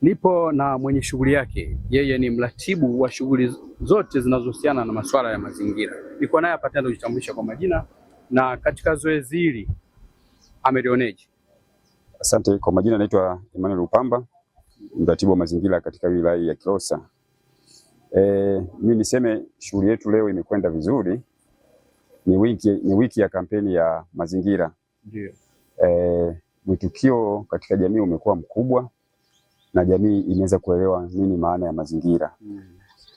Nipo na mwenye shughuli yake, yeye ni mratibu wa shughuli zote zinazohusiana na masuala ya mazingira. Niko naye hapa tena kujitambulisha kwa majina na katika zoezi hili amelioneje? Asante. Kwa majina naitwa Emmanuel Upamba, mratibu wa mazingira katika wilaya ya Kilosa. Mimi niseme shughuli yetu leo imekwenda vizuri. Ni wiki ya kampeni ya mazingira. Ndio. Mwitikio katika jamii umekuwa mkubwa na jamii imeweza kuelewa nini maana ya mazingira.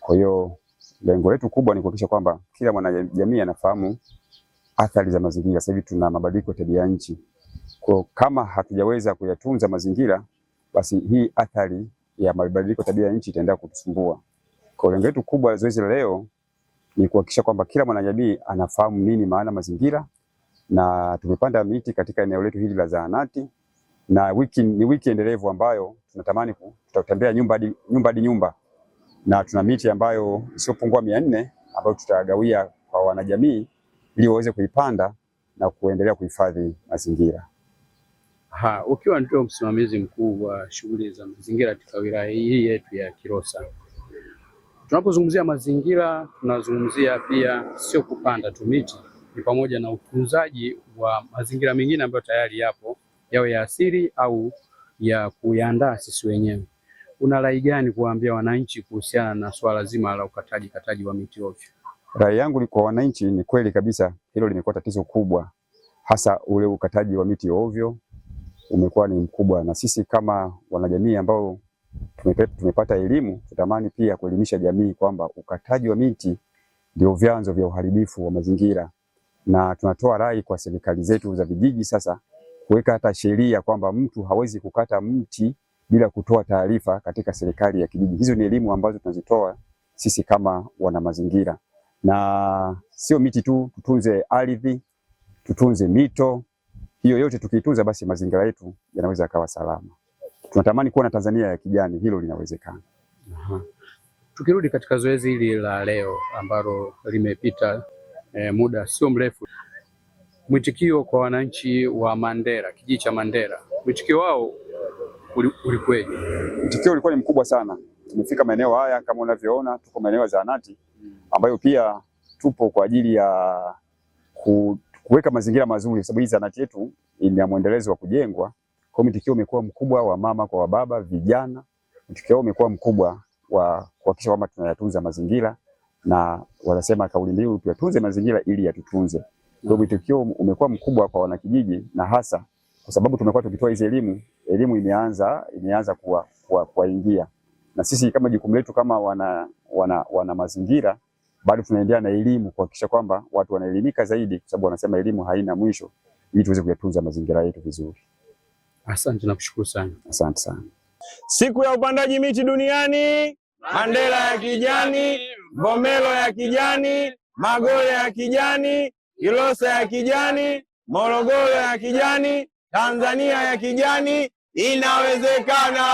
Kwa hiyo lengo letu kubwa ni kuhakikisha kwamba kila mwanajamii anafahamu athari za mazingira. Sasa hivi tuna mabadiliko ya tabia nchi. Kwa kama hatujaweza kuyatunza mazingira, basi hii athari ya mabadiliko ya tabia nchi itaendelea kutusumbua. Kwa lengo letu kubwa zoezi leo ni kuhakikisha kwamba kila mwanajamii anafahamu nini maana mazingira, na tumepanda miti katika eneo letu hili la zahanati, na ni wiki endelevu ambayo tunatamani tutatembea nyumba hadi nyumba, na tuna miti ambayo isiyopungua 400 ambayo tutagawia kwa wanajamii ili waweze kuipanda na kuendelea kuhifadhi mazingira. Ukiwa ndio msimamizi mkuu wa shughuli za mazingira katika wilaya hii yetu ya Kilosa, tunapozungumzia mazingira tunazungumzia pia sio kupanda tu miti, ni pamoja na utunzaji wa mazingira mengine ambayo tayari yapo, yawe ya asili au ya kuyaandaa sisi wenyewe. Una rai gani kuwaambia wananchi kuhusiana na swala zima la ukataji wa miti ovyo? Rai yangu ni kwa wananchi, ni kweli kabisa hilo limekuwa tatizo kubwa, hasa ule ukataji wa miti ovyo umekuwa ni mkubwa, na sisi kama wanajamii ambao tumepata elimu, tutamani pia kuelimisha jamii kwamba ukataji wa miti ndio vyanzo vya uharibifu wa mazingira, na tunatoa rai kwa serikali zetu za vijiji sasa kuweka hata sheria kwamba mtu hawezi kukata mti bila kutoa taarifa katika serikali ya kijiji. Hizo ni elimu ambazo tunazitoa sisi kama wana mazingira, na sio miti tu, tutunze ardhi, tutunze mito. Hiyo yote tukiitunza, basi mazingira yetu yanaweza kawa salama. Tunatamani kuwa na Tanzania ya kijani, hilo linawezekana. Tukirudi katika zoezi hili la leo ambalo limepita muda sio mrefu, mwitikio kwa wananchi wa Mandera, kijiji cha Mandera, mwitikio wao ulikuwaje? Mwitikio ulikuwa ni mkubwa sana. Tumefika maeneo haya kama unavyoona, tuko maeneo ya zahanati ambayo pia tupo kwa ajili ya kuweka mazingira mazuri, sababu hii zahanati yetu ina mwendelezo wa kujengwa. Kwa mwitikio umekuwa mkubwa wa mama kwa wababa, vijana. Mwitikio umekuwa mkubwa wa kuhakikisha kwamba tunayatunza mazingira, na wanasema kauli mbiu tuyatunze mazingira ili yatutunze. Kwa mwitikio umekuwa mkubwa kwa wanakijiji, na hasa kwa sababu tumekuwa tukitoa hizo elimu imeanza kuwaingia, na sisi kama jukumu letu kama wana mazingira bado tunaendelea na elimu kuhakikisha kwamba watu wanaelimika zaidi, kwa sababu wanasema elimu haina mwisho, ili tuweze kuyatunza mazingira yetu vizuri. Asante na kushukuru sana. Asante sana. Siku ya upandaji miti duniani, Mandera ya kijani, Mvomero ya kijani, Magole ya kijani, Kilosa ya kijani, Morogoro ya kijani, Tanzania ya kijani, inawezekana.